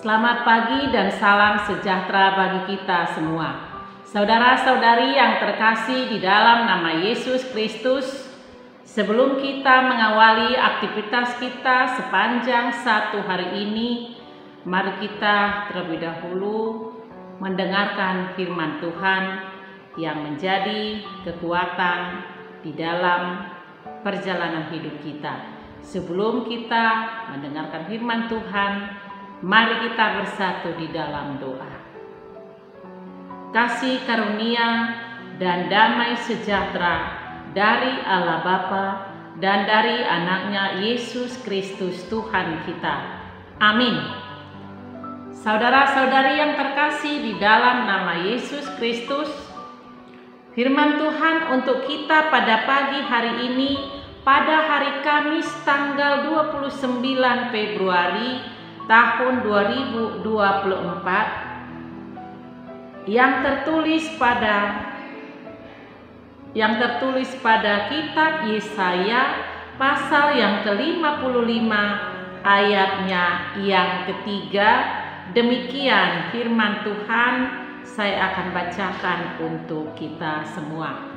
Selamat pagi dan salam sejahtera bagi kita semua. Saudara-saudari yang terkasih di dalam nama Yesus Kristus, sebelum kita mengawali aktivitas kita sepanjang satu hari ini, mari kita terlebih dahulu mendengarkan firman Tuhan yang menjadi kekuatan di dalam perjalanan hidup kita. Sebelum kita mendengarkan firman Tuhan, mari kita bersatu di dalam doa. Kasih karunia dan damai sejahtera dari Allah Bapa dan dari anaknya Yesus Kristus Tuhan kita. Amin. Saudara-saudari yang terkasih di dalam nama Yesus Kristus, firman Tuhan untuk kita pada pagi hari ini, pada hari Kamis tanggal 29 Februari tahun 2024 yang tertulis pada kitab Yesaya pasal yang ke-55 ayatnya yang ketiga. Demikian firman Tuhan, saya akan bacakan untuk kita semua.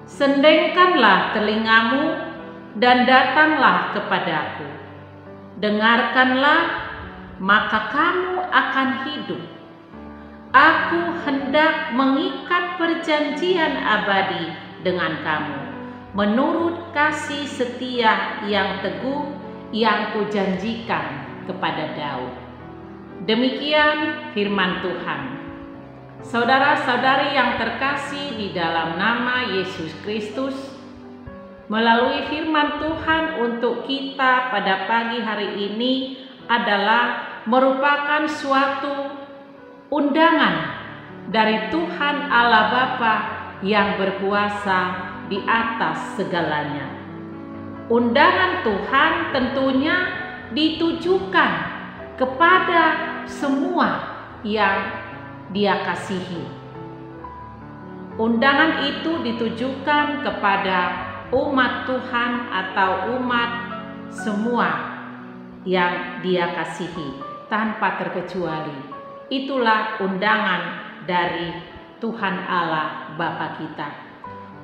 Sendengkanlah telingamu dan datanglah kepadaku. Dengarkanlah, maka kamu akan hidup. Aku hendak mengikat perjanjian abadi dengan kamu, menurut kasih setia yang teguh yang kujanjikan kepada Daud. Demikian firman Tuhan. Saudara-saudari yang terkasih di dalam nama Yesus Kristus, melalui firman Tuhan untuk kita pada pagi hari ini adalah merupakan suatu undangan dari Tuhan Allah Bapa yang berkuasa di atas segalanya. Undangan Tuhan tentunya ditujukan kepada semua yang Dia kasihi. Undangan itu ditujukan kepada umat Tuhan atau umat semua yang Dia kasihi tanpa terkecuali. Itulah undangan dari Tuhan Allah Bapa kita.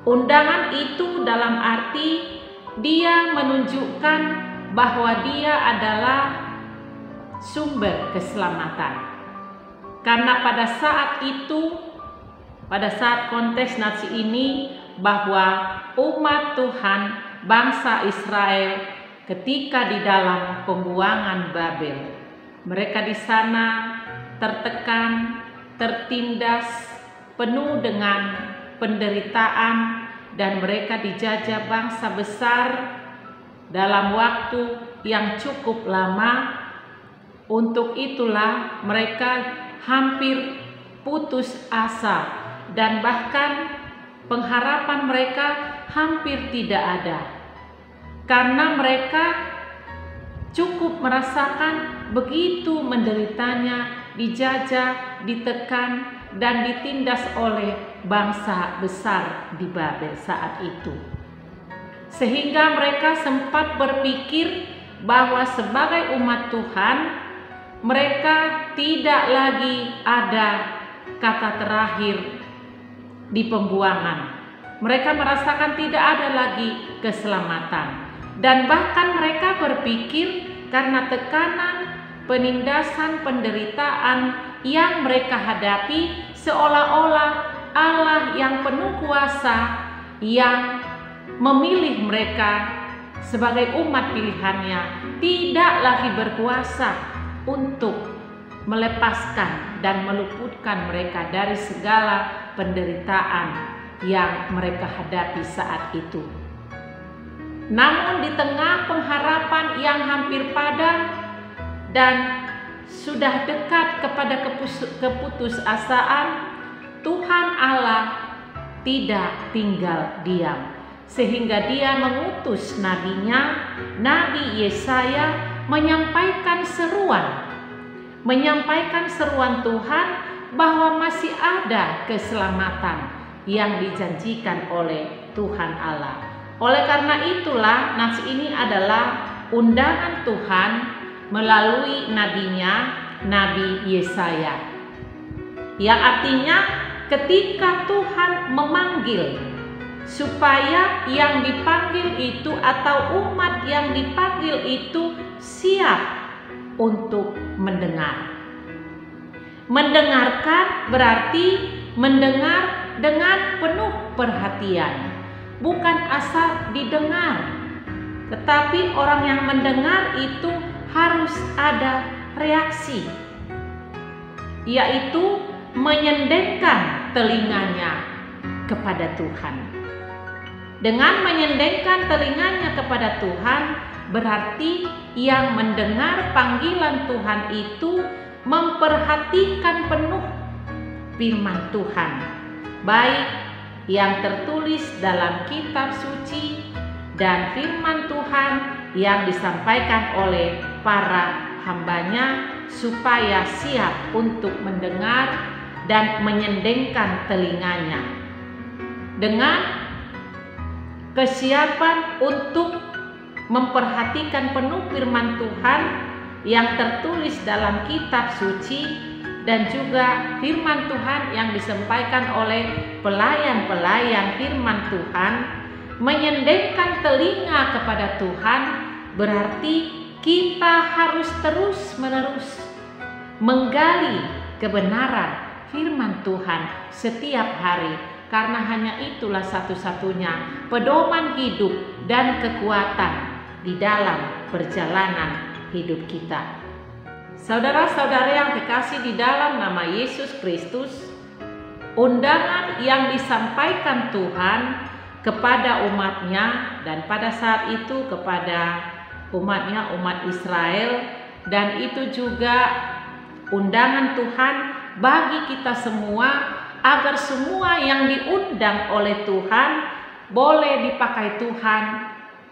Undangan itu dalam arti Dia menunjukkan bahwa Dia adalah sumber keselamatan. Karena pada saat konteks nasi ini, bahwa umat Tuhan, bangsa Israel ketika di dalam pembuangan Babel, mereka di sana tertekan, tertindas, penuh dengan penderitaan, dan mereka dijajah bangsa besar dalam waktu yang cukup lama. Untuk itulah mereka hampir putus asa, dan bahkan pengharapan mereka hampir tidak ada, karena mereka cukup merasakan begitu menderitanya, dijajah, ditekan, dan ditindas oleh bangsa besar di Babel saat itu. Sehingga mereka sempat berpikir bahwa sebagai umat Tuhan, mereka tidak lagi ada kata terakhir di pembuangan. Mereka merasakan tidak ada lagi keselamatan. Dan bahkan mereka berpikir karena tekanan, penindasan, penderitaan yang mereka hadapi, seolah-olah Allah yang penuh kuasa yang memilih mereka sebagai umat pilihannya tidak lagi berkuasa untuk melepaskan dan meluputkan mereka dari segala penderitaan yang mereka hadapi saat itu. Namun di tengah pengharapan yang hampir padam dan sudah dekat kepada keputusasaan, Tuhan Allah tidak tinggal diam, sehingga Dia mengutus nabinya, Nabi Yesaya, menyampaikan seruan Tuhan bahwa masih ada keselamatan yang dijanjikan oleh Tuhan Allah. Oleh karena itulah nats ini adalah undangan Tuhan melalui nabinya, Nabi Yesaya. Yang artinya ketika Tuhan memanggil supaya yang dipanggil itu atau umat yang dipanggil itu siap untuk mendengar. Mendengarkan berarti mendengar dengan penuh perhatian, bukan asal didengar, tetapi orang yang mendengar itu harus ada reaksi, yaitu menyendengkan telinganya kepada Tuhan. Dengan menyendengkan telinganya kepada Tuhan, berarti yang mendengar panggilan Tuhan itu memperhatikan penuh firman Tuhan, baik yang tertulis dalam kitab suci dan firman Tuhan yang disampaikan oleh para hambanya, supaya siap untuk mendengar dan menyendengkan telinganya. Dengan kesiapan untuk memperhatikan penuh firman Tuhan yang tertulis dalam kitab suci dan juga firman Tuhan yang disampaikan oleh pelayan-pelayan firman Tuhan, menyendengkan telinga kepada Tuhan berarti kita harus terus-menerus menggali kebenaran firman Tuhan setiap hari, karena hanya itulah satu-satunya pedoman hidup dan kekuatan di dalam perjalanan hidup kita. Saudara-saudara yang terkasih di dalam nama Yesus Kristus, undangan yang disampaikan Tuhan kepada umatnya dan pada saat itu kepada umatnya, umat Israel, dan itu juga undangan Tuhan bagi kita semua, agar semua yang diundang oleh Tuhan boleh dipakai Tuhan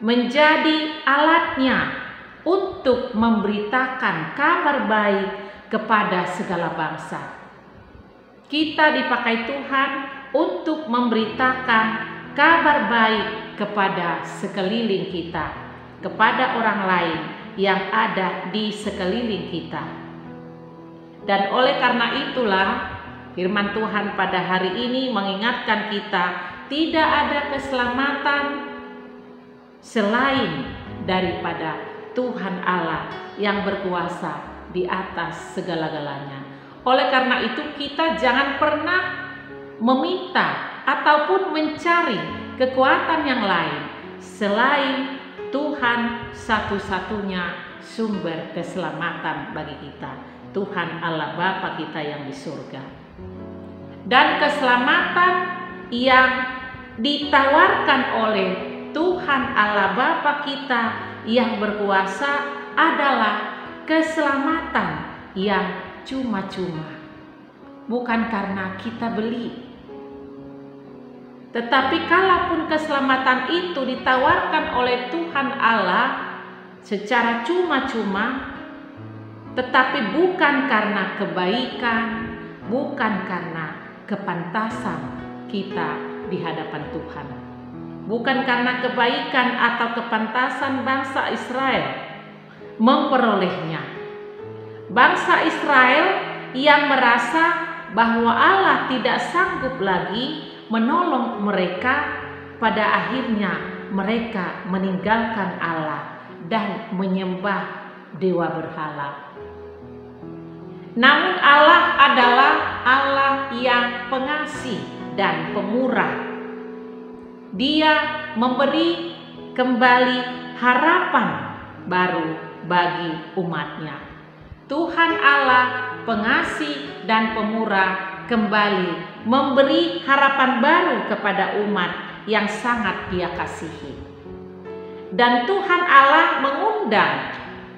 menjadi alatnya untuk memberitakan kabar baik kepada segala bangsa. Kita dipakai Tuhan untuk memberitakan kabar baik kepada sekeliling kita, kepada orang lain yang ada di sekeliling kita. Dan oleh karena itulah firman Tuhan pada hari ini mengingatkan kita, tidak ada keselamatan selain daripada Tuhan Allah yang berkuasa di atas segala-galanya. Oleh karena itu kita jangan pernah meminta ataupun mencari kekuatan yang lain selain Tuhan satu-satunya sumber keselamatan bagi kita, Tuhan Allah Bapa kita yang di surga. Dan keselamatan yang ditawarkan oleh Tuhan Allah Bapa kita yang berkuasa adalah keselamatan yang cuma-cuma, bukan karena kita beli. Tetapi kalaupun keselamatan itu ditawarkan oleh Tuhan Allah secara cuma-cuma, tetapi bukan karena kebaikan, bukan karena kepantasan kita di hadapan Tuhan, bukan karena kebaikan atau kepantasan bangsa Israel memperolehnya. Bangsa Israel yang merasa bahwa Allah tidak sanggup lagi menolong mereka, pada akhirnya mereka meninggalkan Allah dan menyembah dewa berhala. Namun Allah adalah Allah yang pengasih dan pemurah. Dia memberi kembali harapan baru bagi umatnya. Tuhan Allah pengasih dan pemurah kembali memberi harapan baru kepada umat yang sangat Dia kasihi. Dan Tuhan Allah mengundang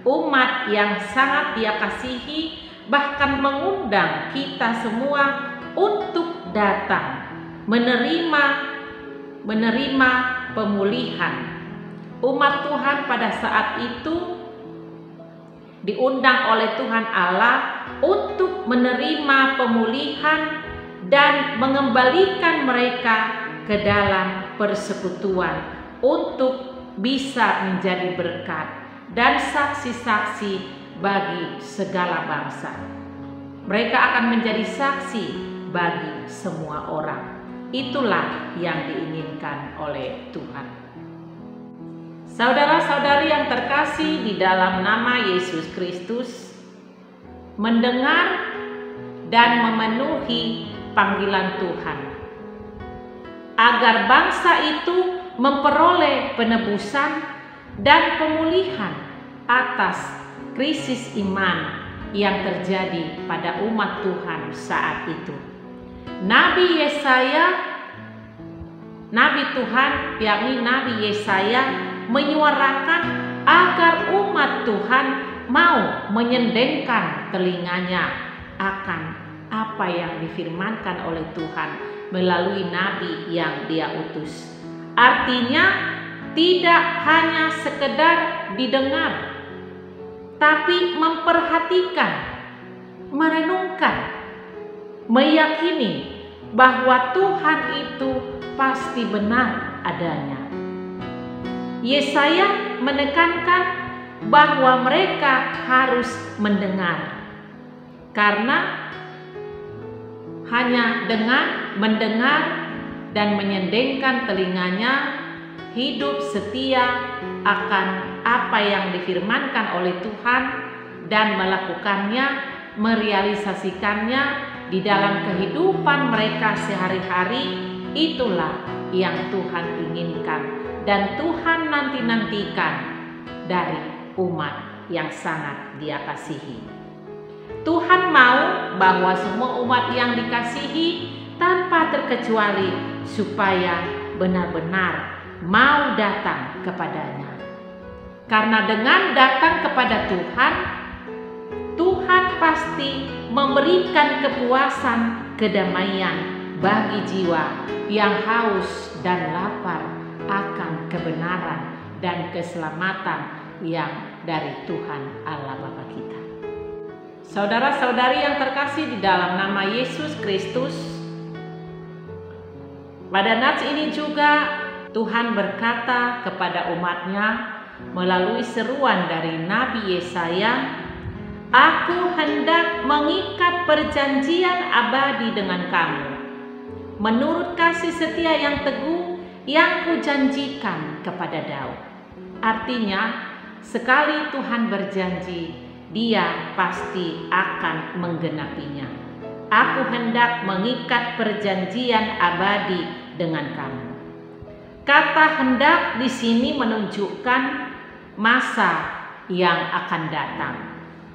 umat yang sangat Dia kasihi, bahkan mengundang kita semua untuk datang menerima pemulihan. Umat Tuhan pada saat itu diundang oleh Tuhan Allah untuk menerima pemulihan dan mengembalikan mereka ke dalam persekutuan untuk bisa menjadi berkat dan saksi-saksi bagi segala bangsa. Mereka akan menjadi saksi bagi semua orang. Itulah yang diinginkan oleh Tuhan. Saudara-saudari yang terkasih di dalam nama Yesus Kristus, mendengar dan memenuhi panggilan Tuhan agar bangsa itu memperoleh penebusan dan pemulihan atas krisis iman yang terjadi pada umat Tuhan saat itu. Nabi Yesaya, Nabi Tuhan, yakni Nabi Yesaya, menyuarakan agar umat Tuhan mau menyendengkan telinganya akan apa yang difirmankan oleh Tuhan melalui nabi yang Dia utus. Artinya tidak hanya sekedar didengar, tapi memperhatikan, merenungkan, meyakini bahwa Tuhan itu pasti benar adanya. Yesaya menekankan bahwa mereka harus mendengar, karena hanya dengan mendengar dan menyendengkan telinganya, hidup setia akan apa yang difirmankan oleh Tuhan dan melakukannya, merealisasikannya di dalam kehidupan mereka sehari-hari. Itulah yang Tuhan inginkan dan Tuhan nanti-nantikan dari umat yang sangat Dia kasihi. Tuhan mau bahwa semua umat yang dikasihi tanpa terkecuali supaya benar-benar mau datang kepadanya. Karena dengan datang kepada Tuhan, Tuhan pasti memberikan kepuasan, kedamaian bagi jiwa yang haus dan lapar akan kebenaran dan keselamatan yang dari Tuhan Allah Bapa kita. Saudara-saudari yang terkasih di dalam nama Yesus Kristus, pada nats ini juga Tuhan berkata kepada umatnya melalui seruan dari Nabi Yesaya, "Aku hendak mengikat perjanjian abadi dengan kamu, menurut kasih setia yang teguh yang kujanjikan kepada Daud." Artinya, sekali Tuhan berjanji, Dia pasti akan menggenapinya. Aku hendak mengikat perjanjian abadi dengan kamu. Kata hendak di sini menunjukkan masa yang akan datang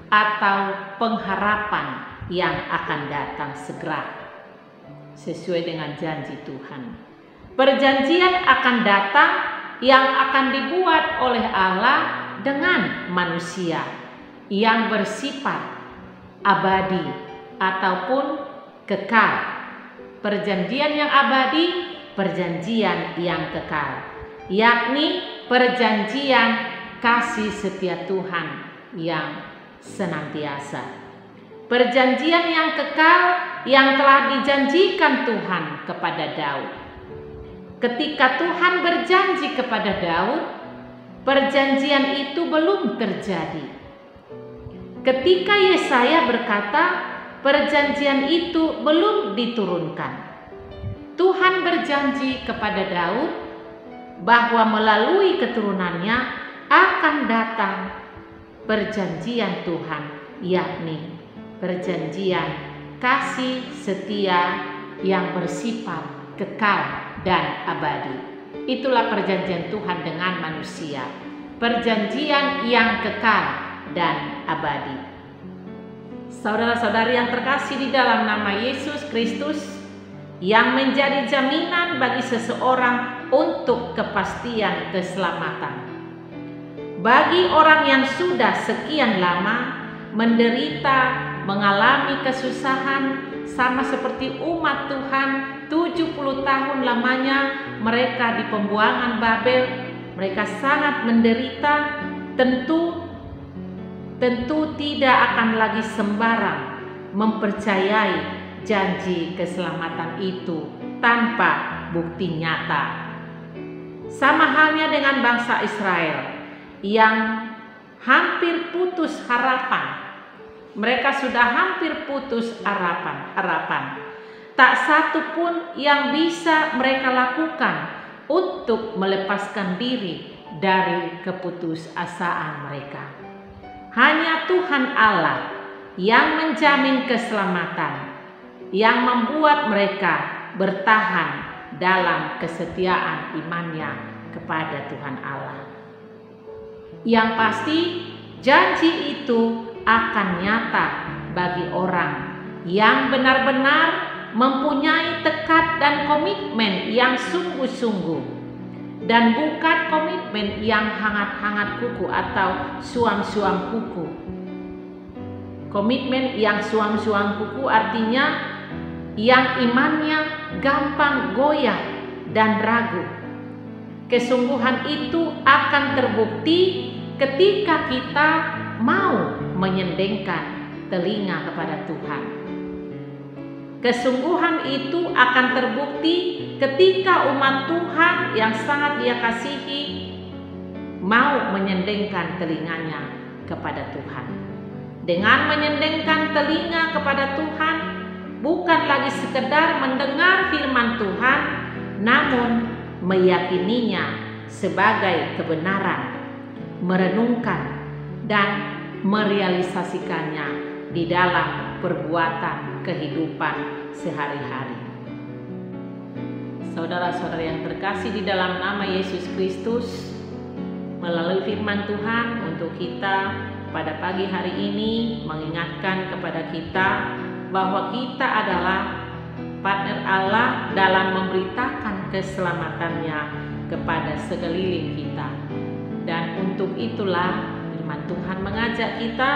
atau pengharapan yang akan datang segera sesuai dengan janji Tuhan. Perjanjian akan datang yang akan dibuat oleh Allah dengan manusia yang bersifat abadi ataupun kekal. Perjanjian yang abadi, perjanjian yang kekal, yakni perjanjian kasih setia Tuhan yang senantiasa. Perjanjian yang kekal yang telah dijanjikan Tuhan kepada Daud. Ketika Tuhan berjanji kepada Daud, perjanjian itu belum terjadi. Ketika Yesaya berkata, perjanjian itu belum diturunkan. Tuhan berjanji kepada Daud bahwa melalui keturunannya akan datang perjanjian Tuhan, yakni perjanjian kasih setia yang bersifat kekal dan abadi. Itulah perjanjian Tuhan dengan manusia, perjanjian yang kekal dan abadi. Saudara-saudari yang terkasih di dalam nama Yesus Kristus, yang menjadi jaminan bagi seseorang untuk kepastian keselamatan. Bagi orang yang sudah sekian lama menderita, mengalami kesusahan, sama seperti umat Tuhan 70 tahun lamanya mereka di pembuangan Babel, mereka sangat menderita. Tentu tidak akan lagi sembarang mempercayai janji keselamatan itu tanpa bukti nyata. Sama halnya dengan bangsa Israel yang hampir putus harapan. Mereka sudah hampir putus harapan. Tak satu pun yang bisa mereka lakukan untuk melepaskan diri dari keputusasaan mereka. Hanya Tuhan Allah yang menjamin keselamatan, yang membuat mereka bertahan dalam kesetiaan imannya kepada Tuhan Allah. Yang pasti janji itu akan nyata bagi orang yang benar-benar mempunyai tekad dan komitmen yang sungguh-sungguh, dan bukan komitmen yang hangat-hangat kuku atau suam-suam kuku. Komitmen yang suam-suam kuku artinya yang imannya gampang goyah dan ragu. Kesungguhan itu akan terbukti ketika kita mau menyendengkan telinga kepada Tuhan. Kesungguhan itu akan terbukti ketika umat Tuhan yang sangat Dia kasihi mau menyendengkan telinganya kepada Tuhan. Dengan menyendengkan telinga kepada Tuhan, bukan lagi sekedar mendengar firman Tuhan, namun meyakininya sebagai kebenaran, merenungkan dan merealisasikannya di dalam perbuatan kehidupan sehari-hari. Saudara-saudara yang terkasih di dalam nama Yesus Kristus, melalui firman Tuhan untuk kita pada pagi hari ini mengingatkan kepada kita bahwa kita adalah partner Allah dalam memberitakan keselamatannya kepada sekeliling kita. Dan untuk itulah firman Tuhan mengajak kita,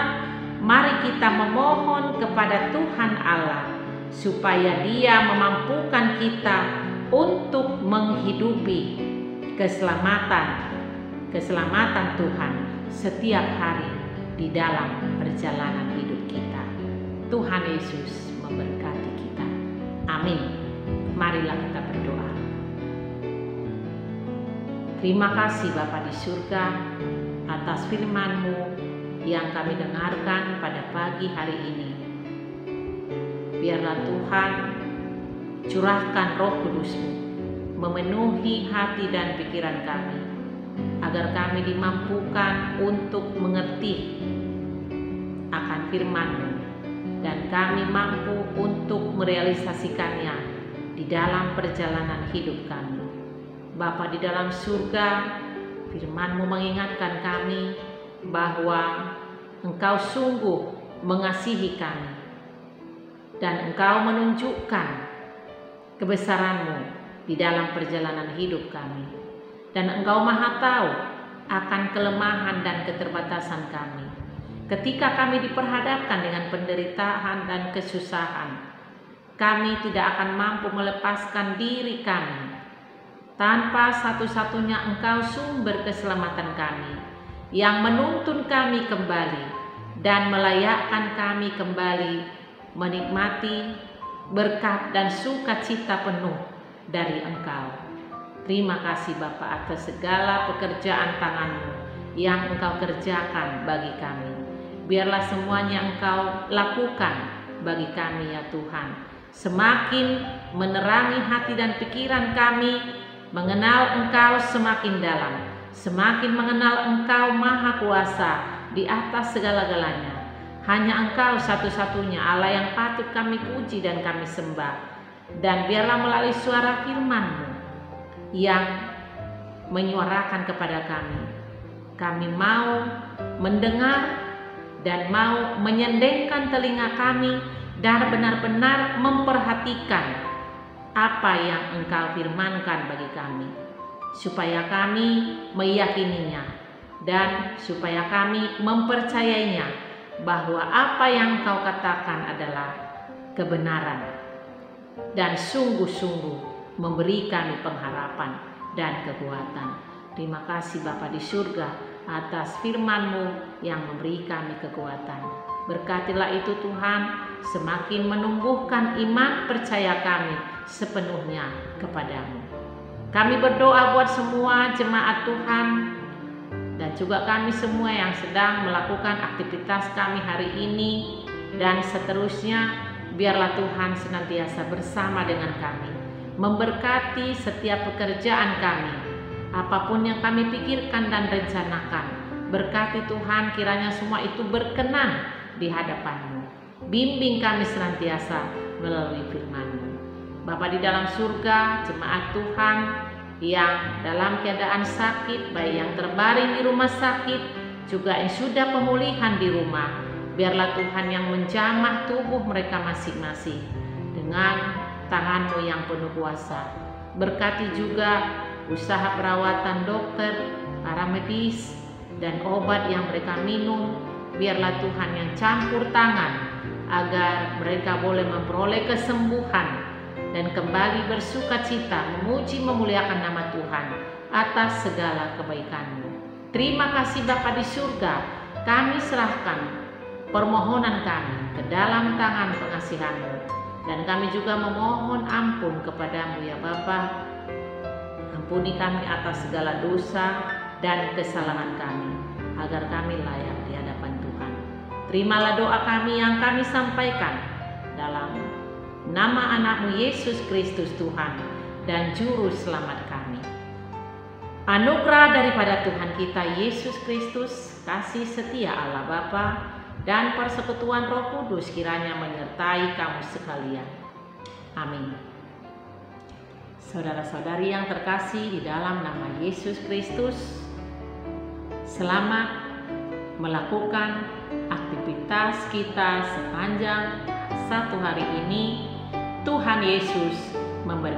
mari kita memohon kepada Tuhan Allah supaya Dia memampukan kita untuk menghidupi keselamatan Tuhan setiap hari di dalam perjalanan hidup kita. Tuhan Yesus memberkati kita. Amin. Marilah kita berdoa. Terima kasih Bapa di surga atas firman-Mu yang kami dengarkan pada pagi hari ini. Biarlah Tuhan curahkan Roh Kudus-Mu memenuhi hati dan pikiran kami, agar kami dimampukan untuk mengerti akan firman-Mu dan kami mampu untuk merealisasikannya di dalam perjalanan hidup kami. Bapa di dalam surga, firman-Mu mengingatkan kami bahwa Engkau sungguh mengasihi kami dan Engkau menunjukkan kebesaran-Mu di dalam perjalanan hidup kami, dan Engkau Maha tahu akan kelemahan dan keterbatasan kami. Ketika kami diperhadapkan dengan penderitaan dan kesusahan, kami tidak akan mampu melepaskan diri kami tanpa satu-satunya Engkau sumber keselamatan kami, yang menuntun kami kembali dan melayakkan kami kembali menikmati berkat dan sukacita penuh dari Engkau. Terima kasih Bapa atas segala pekerjaan tangan-Mu yang Engkau kerjakan bagi kami. Biarlah semuanya Engkau lakukan bagi kami ya Tuhan. Semakin menerangi hati dan pikiran kami, mengenal Engkau semakin dalam, semakin mengenal Engkau Maha Kuasa di atas segala-galanya. Hanya Engkau satu-satunya Allah yang patut kami puji dan kami sembah. Dan biarlah melalui suara firman-Mu yang menyuarakan kepada kami mau mendengar dan mau menyendengkan telinga kami dan benar-benar memperhatikan apa yang Engkau firmankan bagi kami, supaya kami meyakininya dan supaya kami mempercayainya bahwa apa yang Engkau katakan adalah kebenaran dan sungguh-sungguh memberi kami pengharapan dan kekuatan. Terima kasih Bapa di surga atas firman-Mu yang memberi kami kekuatan. Berkatilah itu Tuhan, semakin menumbuhkan iman percaya kami sepenuhnya kepadamu. Kami berdoa buat semua jemaat Tuhan dan juga kami semua yang sedang melakukan aktivitas kami hari ini dan seterusnya. Biarlah Tuhan senantiasa bersama dengan kami, memberkati setiap pekerjaan kami, apapun yang kami pikirkan dan rencanakan. Berkati Tuhan, kiranya semua itu berkenan di hadapan-Mu. Bimbing kami senantiasa melalui firman-Mu. Bapa di dalam surga, jemaat Tuhan yang dalam keadaan sakit, baik yang terbaring di rumah sakit, juga yang sudah pemulihan di rumah, biarlah Tuhan yang menjamah tubuh mereka masing-masing dengan tangan-Mu yang penuh kuasa. Berkati juga usaha perawatan dokter, para medis, dan obat yang mereka minum. Biarlah Tuhan yang campur tangan agar mereka boleh memperoleh kesembuhan dan kembali bersukacita memuji memuliakan nama Tuhan atas segala kebaikan-Mu. Terima kasih Bapa di surga, kami serahkan permohonan kami ke dalam tangan pengasihan-Mu, dan kami juga memohon ampun kepada-Mu ya Bapa. Ampuni kami atas segala dosa dan kesalahan kami, agar kami layak di hadapan Tuhan. Terimalah doa kami yang kami sampaikan dalam nama anak-Mu Yesus Kristus Tuhan dan Juru Selamat kami. Anugerah daripada Tuhan kita Yesus Kristus, kasih setia Allah Bapa, dan persekutuan Roh Kudus kiranya menyertai kamu sekalian. Amin. Saudara-saudari yang terkasih di dalam nama Yesus Kristus, selamat melakukan aktivitas kita sepanjang satu hari ini. Tuhan Yesus memberkati.